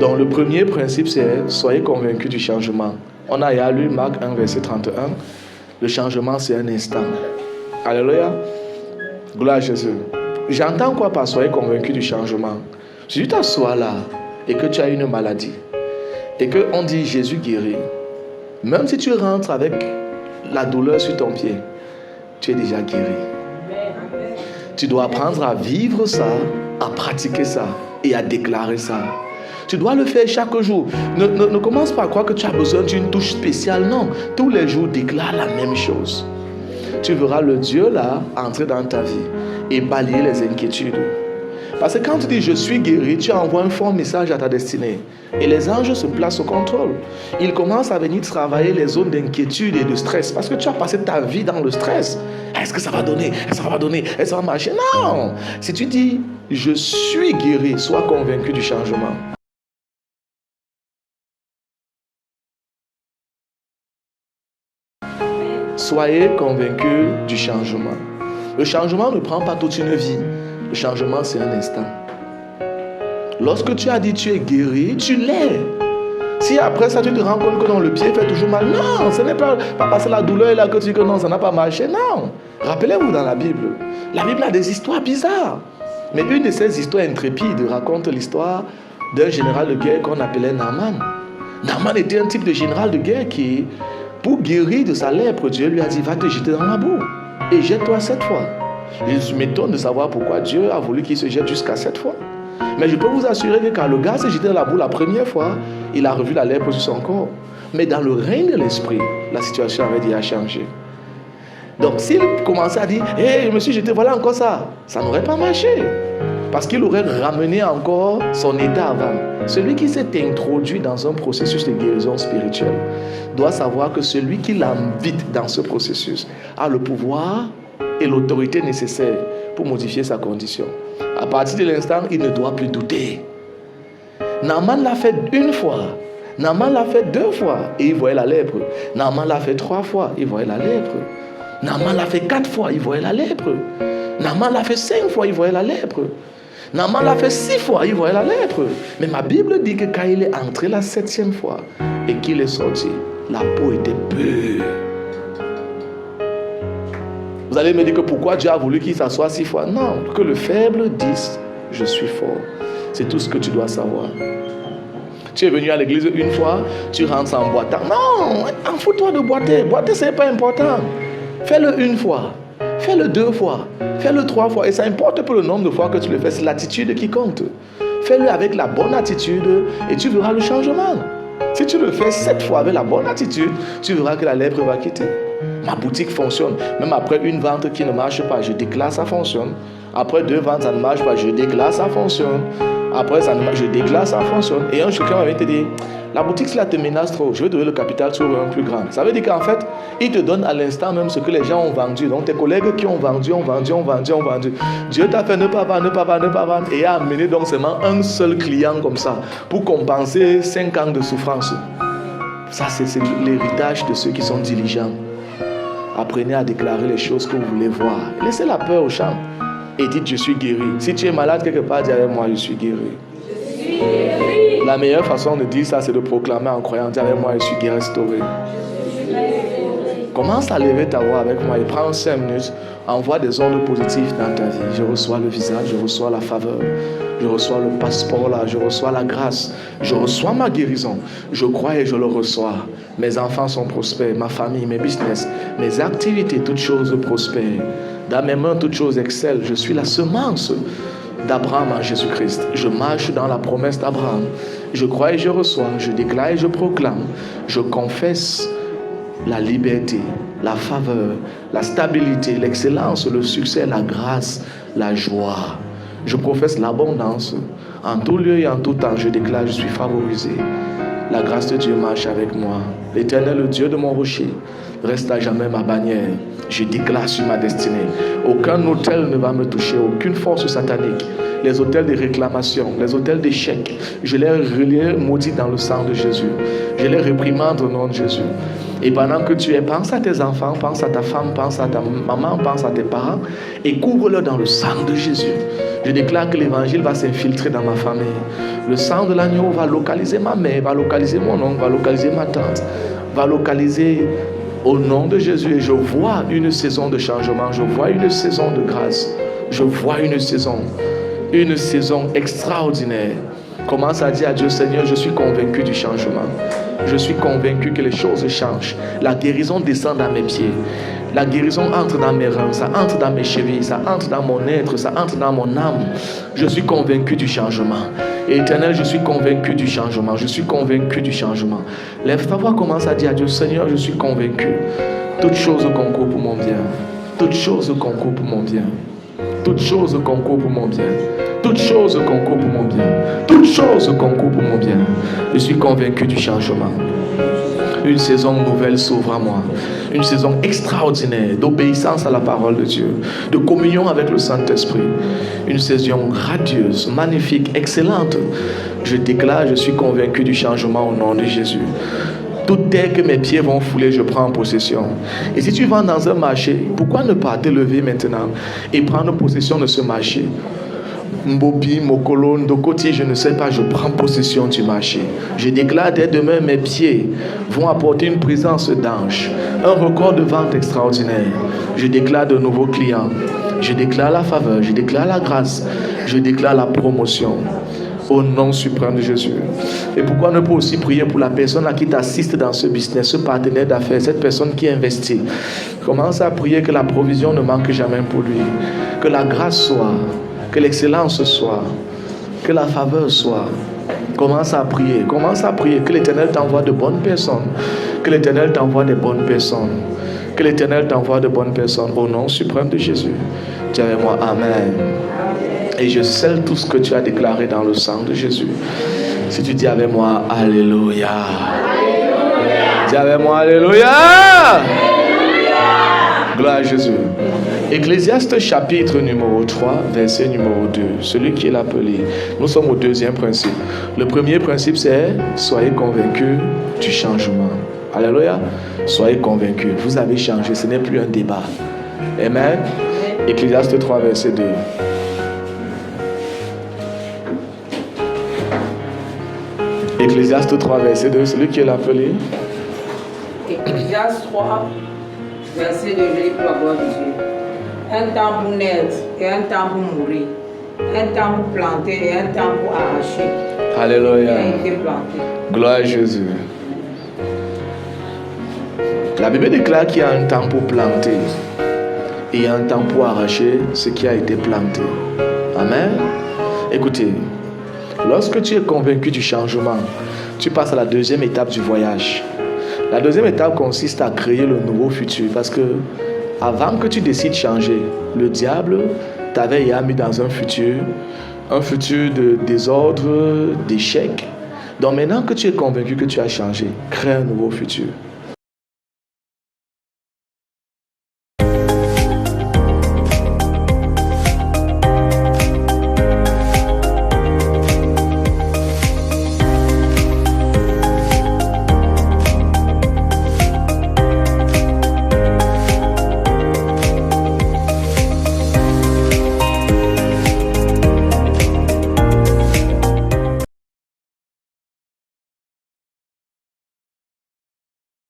Donc le premier principe, c'est soyez convaincus du changement. On a lu Marc 1, verset 31. Le changement, c'est un instant. Alléluia. Gloire à Jésus. J'entends quoi par soyez convaincus du changement? Si tu t'assois là et que tu as une maladie et qu'on dit Jésus guérit, même si tu rentres avec la douleur sur ton pied, tu es déjà guéri. Tu dois apprendre à vivre ça, à pratiquer ça et à déclarer ça. Tu dois le faire chaque jour. Ne commence pas à croire que tu as besoin d'une touche spéciale. Non, tous les jours, déclare la même chose. Tu verras le Dieu là entrer dans ta vie et balayer les inquiétudes. Parce que quand tu dis je suis guéri, tu envoies un fort message à ta destinée. Et les anges se placent au contrôle. Ils commencent à venir travailler les zones d'inquiétude et de stress. Parce que tu as passé ta vie dans le stress. Est-ce que ça va donner? Est-ce que ça va donner? Est-ce que ça va marcher? Non! Si tu dis je suis guéri, sois convaincu du changement. Soyez convaincus du changement. Le changement ne prend pas toute une vie. Le changement, c'est un instant. Lorsque tu as dit tu es guéri, tu l'es. Si après ça, tu te rends compte que non, le pied fait toujours mal, non, ce n'est pas parce que la douleur est là que tu dis que non, ça n'a pas marché, non. Rappelez-vous dans la Bible a des histoires bizarres. Mais une de ces histoires intrépides raconte l'histoire d'un général de guerre qu'on appelait Naaman. Naaman était un type de général de guerre qui, pour guérir de sa lèpre, Dieu lui a dit, va te jeter dans la boue et jette-toi 7 fois. Je m'étonne de savoir pourquoi Dieu a voulu qu'il se jette jusqu'à 7 fois. Mais je peux vous assurer que quand le gars s'est jeté dans la boue la première fois, il a revu la lèpre sur son corps. Mais dans le règne de l'esprit, la situation avait déjà changé. Donc s'il commençait à dire, hé, je me suis jeté, voilà encore ça, ça n'aurait pas marché. Parce qu'il aurait ramené encore son état avant. Celui qui s'est introduit dans un processus de guérison spirituelle doit savoir que celui qui l'invite dans ce processus a le pouvoir et l'autorité nécessaire pour modifier sa condition. À partir de l'instant, il ne doit plus douter. Naaman l'a fait 1 fois. Naaman l'a fait 2 fois et il voyait la lèpre. Naaman l'a fait 3 fois, il voyait la lèpre. Naaman l'a fait 4 fois, il voyait la lèpre. Naaman l'a fait 5 fois, il voyait la lèpre. Naaman l'a fait 6 fois, il voyait la lèpre. Mais ma Bible dit que quand il est entré la 7e fois et qu'il est sorti, la peau était pure. Vous allez me dire que pourquoi Dieu a voulu qu'il s'assoie 6 fois? Non, que le faible dise je suis fort. C'est tout ce que tu dois savoir. Tu es venu à l'église 1 fois, tu rentres en boitant. Non, en fous-toi de boiter. Boiter, ce n'est pas important. Fais-le 1 fois, fais-le 2 fois, fais-le 3 fois. Et ça importe peu le nombre de fois que tu le fais, c'est l'attitude qui compte. Fais-le avec la bonne attitude et tu verras le changement. Si tu le fais 7 fois avec la bonne attitude, tu verras que la lèpre va quitter. Ma boutique fonctionne. Même après une vente qui ne marche pas, je déclare ça fonctionne. Après 2 ventes, ça ne marche pas, je déclare ça fonctionne. Après, ça ne marche, je déclare ça fonctionne. Et un quelqu'un va te dire, la boutique, cela te menace trop. Je vais donner le capital sur un plus grand. Ça veut dire qu'en fait, il te donne à l'instant même ce que les gens ont vendu. Donc, tes collègues qui ont vendu. Dieu t'a fait ne pas vendre. Et a amené donc seulement un seul client comme ça pour compenser 5 ans de souffrance. Ça, c'est l'héritage de ceux qui sont diligents. Apprenez à déclarer les choses que vous voulez voir. Laissez la peur au champ et dites je suis guéri. Si tu es malade quelque part, dis avec moi je suis guéri. Je suis guéri. La meilleure façon de dire ça, c'est de proclamer en croyant. Dis avec moi je suis guéri, restauré. Commence à lever ta voix avec moi et prends 5 minutes. Envoie des ondes positives dans ta vie. Je reçois le visage, je reçois la faveur. Je reçois le passeport là, je reçois la grâce. Je reçois ma guérison. Je crois et je le reçois. Mes enfants sont prospères, ma famille, mes business, mes activités, toutes choses prospèrent. Dans mes mains, toutes choses excellent. Je suis la semence d'Abraham en Jésus-Christ. Je marche dans la promesse d'Abraham. Je crois et je reçois. Je déclare et je proclame. Je confesse la liberté, la faveur, la stabilité, l'excellence, le succès, la grâce, la joie. Je professe l'abondance. En tout lieu et en tout temps, je déclare, je suis favorisé. La grâce de Dieu marche avec moi. L'Éternel, le Dieu de mon rocher, reste à jamais ma bannière. Je déclare sur ma destinée. Aucun hôtel ne va me toucher, aucune force satanique. Les hôtels de réclamation, les hôtels d'échec, je les maudis dans le sang de Jésus. Je les réprimande au nom de Jésus. Et pendant que tu es, pense à tes enfants, pense à ta femme, pense à ta maman, pense à tes parents et couvre-le dans le sang de Jésus. Je déclare que l'évangile va s'infiltrer dans ma famille. Le sang de l'agneau va localiser ma mère, va localiser mon oncle, va localiser ma tante, va localiser au nom de Jésus. Et je vois une saison de changement, je vois une saison de grâce, je vois une saison extraordinaire. Commence à dire à Dieu, Seigneur, je suis convaincu du changement. Je suis convaincu que les choses changent. La guérison descend dans mes pieds. La guérison entre dans mes reins, ça entre dans mes chevilles, ça entre dans mon être, ça entre dans mon âme. Je suis convaincu du changement. Et Éternel, je suis convaincu du changement. Je suis convaincu du changement. Lève ta voix, commence à dire à Dieu, Seigneur, je suis convaincu. Toutes choses concourent pour mon bien. Toutes choses concourent pour mon bien. Toutes choses concourent pour mon bien. Toutes choses concourent pour mon bien. Toutes choses concourent pour mon bien. Je suis convaincu du changement. Une saison nouvelle s'ouvre à moi. Une saison extraordinaire d'obéissance à la parole de Dieu, de communion avec le Saint-Esprit. Une saison radieuse, magnifique, excellente. Je déclare, je suis convaincu du changement au nom de Jésus. Toute terre que mes pieds vont fouler, je prends en possession. Et si tu vas dans un marché, pourquoi ne pas te lever maintenant et prendre possession de ce marché? Mbobi, Mokolo, Ndokoti, je ne sais pas, je prends possession du marché. Je déclare dès demain, mes pieds vont apporter une présence d'ange, un record de vente extraordinaire. Je déclare de nouveaux clients. Je déclare la faveur, je déclare la grâce, je déclare la promotion. Au nom suprême de Jésus. Et pourquoi ne pas aussi prier pour la personne à qui t'assiste dans ce business, ce partenaire d'affaires, cette personne qui investit. Commence à prier que la provision ne manque jamais pour lui. Que la grâce soit, que l'excellence soit, que la faveur soit. Commence à prier, que l'Éternel t'envoie de bonnes personnes. Que l'Éternel t'envoie de bonnes personnes. Que l'Éternel t'envoie de bonnes personnes. Au nom suprême de Jésus. Dis avec moi, Amen. Et je scelle tout ce que tu as déclaré dans le sang de Jésus. Si tu dis avec moi, Alléluia. Alléluia. Dis avec moi, Alléluia. Alléluia. Gloire à Jésus. Ecclésiaste chapitre numéro 3, verset numéro 2. Celui qui est l'appelé. Nous sommes au deuxième principe. Le premier principe, c'est soyez convaincus du changement. Alléluia. Soyez convaincus. Vous avez changé. Ce n'est plus un débat. Amen. Ecclésiaste 3, verset 2. Ecclésiaste 3, verset 2, celui qui est appelé. Ecclésiaste 3, verset 2, je lis pour la gloire de Dieu. Un temps pour naître et un temps pour mourir. Un temps pour planter et un temps pour arracher. Alléluia. Il a été planté. Gloire à Jésus. La Bible déclare qu'il y a un temps pour planter et un temps pour arracher ce qui a été planté. Amen. Écoutez. Lorsque tu es convaincu du changement, tu passes à la deuxième étape du voyage. La deuxième étape consiste à créer le nouveau futur. Parce que avant que tu décides de changer, le diable t'avait mis dans un futur de désordre, d'échec. Donc maintenant que tu es convaincu que tu as changé, crée un nouveau futur.